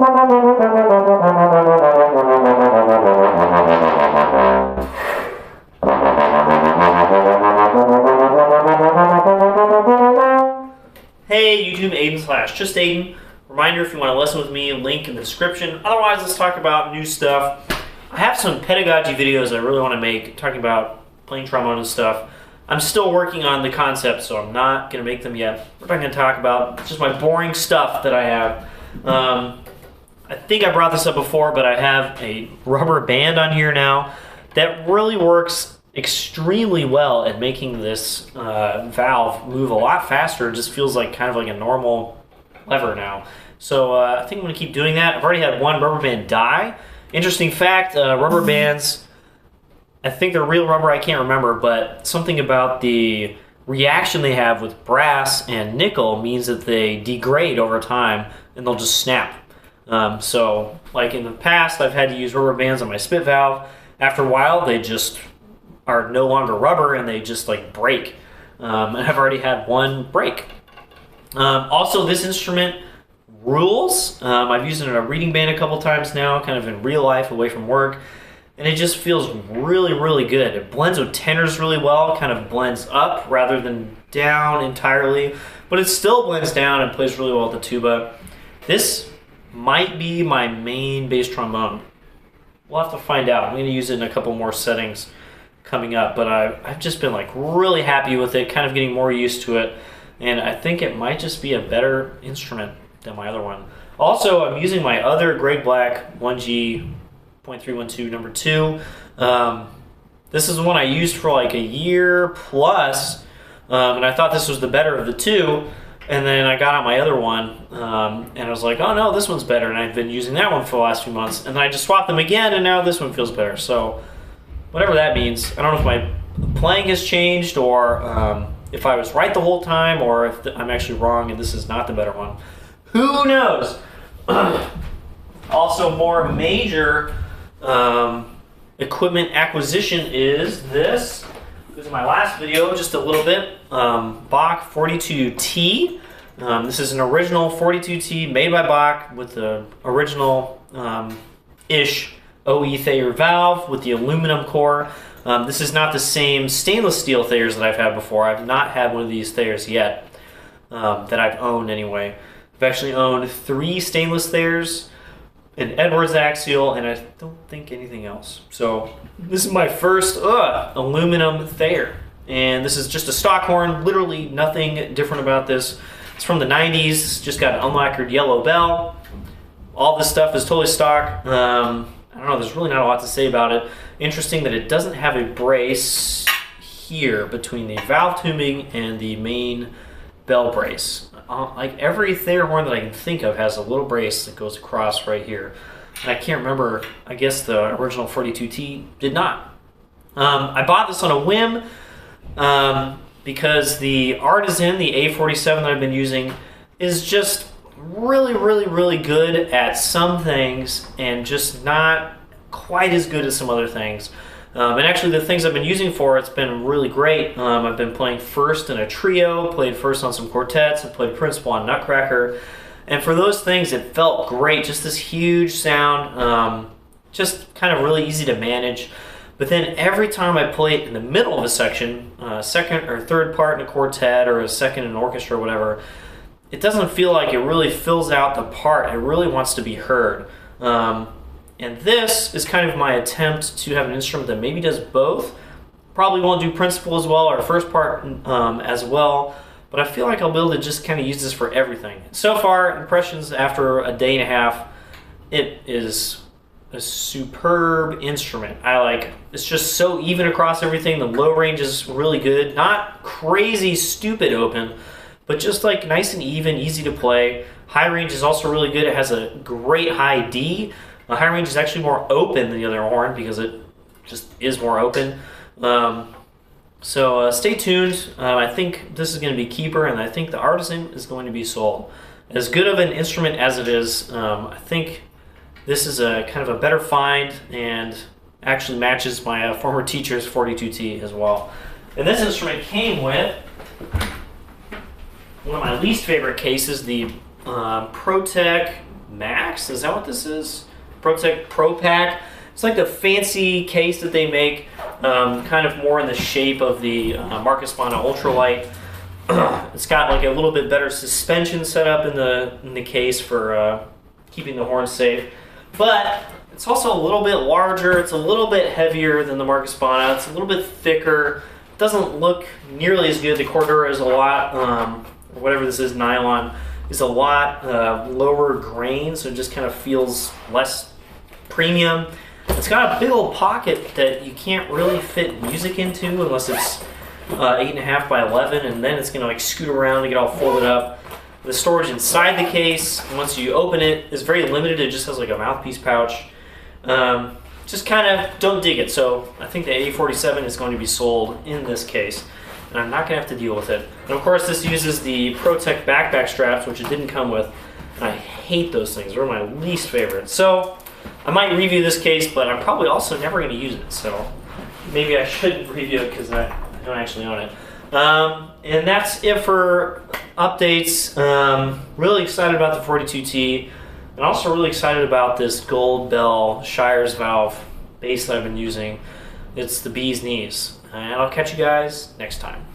Hey YouTube, Aiden / just Aiden. Reminder, if you want to listen with me, link in the description. Otherwise, let's talk about new stuff. I have some pedagogy videos I really want to make, talking about playing trombone and stuff. I'm still working on the concept, so I'm not going to make them yet. We're not going to talk about just my boring stuff that I have. I think I brought this up before, but I have a rubber band on here now that really works extremely well at making this valve move a lot faster. It just feels like kind of like a normal lever now. So I think I'm going to keep doing that. I've already had one rubber band die. Interesting fact, rubber bands, I think they're real rubber, I can't remember, but something about the reaction they have with brass and nickel means that they degrade over time and they'll just snap. So like in the past, I've had to use rubber bands on my spit valve. After a while, they just are no longer rubber and they just like break. And I've already had one break. Also, this instrument rules. I've used it in a reading band a couple times now, kind of in real life, away from work, and it just feels really, really good. It blends with tenors really well, kind of blends up rather than down entirely, but it still blends down and plays really well with the tuba. This might be my main bass trombone. We'll have to find out. I'm going to use it in a couple more settings coming up, but I've just been like really happy with it, kind of getting more used to it, and I think it might just be a better instrument than my other one. Also, I'm using my other Greg Black 1G.312 number 2. This is the one I used for like a year plus, and I thought this was the better of the two, and then I got out my other one, and I was like, oh no, this one's better, and I've been using that one for the last few months, and then I just swapped them again, and now this one feels better. So whatever that means. I don't know if my playing has changed, or if I was right the whole time, or if I'm actually wrong and this is not the better one. Who knows? Also, more major equipment acquisition is this. This is my last video, just a little bit. Bach 42T. This is an original 42T made by Bach with the original-ish OE Thayer valve with the aluminum core. This is not the same stainless steel Thayers that I've had before. I've not had one of these Thayers yet, that I've owned anyway. I've actually owned 3 stainless Thayers, an Edwards axial, and I don't think anything else. So this is my first aluminum Thayer, and this is just a stock horn. Literally nothing different about this. It's from the 90s. Just got an unlacquered yellow bell. All this stuff is totally stock. I don't know, there's really not a lot to say about it. Interesting that it doesn't have a brace here between the valve tubing and the main bell brace. Like every Thayer horn that I can think of has a little brace that goes across right here. And I can't remember, I guess the original 42T did not. I bought this on a whim because the Artisan, the A47 that I've been using, is just really, really, really good at some things and just not quite as good as some other things. And actually the things I've been using for it's been really great. I've been playing first in a trio, played first on some quartets, and played principal on Nutcracker. And for those things it felt great, just this huge sound, just kind of really easy to manage. But then every time I play it in the middle of a section, second or third part in a quartet or a second in an orchestra or whatever, it doesn't feel like it really fills out the part. It really wants to be heard. And this is kind of my attempt to have an instrument that maybe does both. Probably won't do principal as well or first part as well, but I feel like I'll be able to just kind of use this for everything. So far, impressions after a day and a half, it is a superb instrument. It's just so even across everything. The low range is really good. Not crazy stupid open, but just like nice and even, easy to play. High range is also really good. It has a great high D. The high range is actually more open than the other horn because it just is more open. So stay tuned. I think this is going to be keeper, and I think the Artisan is going to be sold. As good of an instrument as it is, I think this is a kind of a better find and actually matches my former teacher's 42T as well. And this instrument came with one of my least favorite cases, the ProTech Max. Is that what this is? ProTech Pro Pack. It's like the fancy case that they make, kind of more in the shape of the Marcus Spana Ultralight. It's got like a little bit better suspension setup in the case for keeping the horn safe, but it's also a little bit larger. It's a little bit heavier than the Marcus Spana. It's a little bit thicker. It doesn't look nearly as good. The Cordura is a lot, whatever this is, nylon, is a lot lower grain, so it just kind of feels less premium. It's got a big old pocket that you can't really fit music into unless it's 8.5 by 11, and then it's going to like scoot around and get all folded up. The storage inside the case, once you open it, is very limited. It just has like a mouthpiece pouch. Just kind of don't dig it. So I think the A47 is going to be sold in this case, and I'm not going to have to deal with it. And of course, this uses the ProTech backpack straps, which it didn't come with. And I hate those things. They're my least favorite. So I might review this case, but I'm probably also never going to use it. So maybe I shouldn't review it because I don't actually own it. And that's it for updates. Really excited about the 42T, and also really excited about this Gold Bell Shires valve bass that I've been using. It's the bee's knees. And I'll catch you guys next time.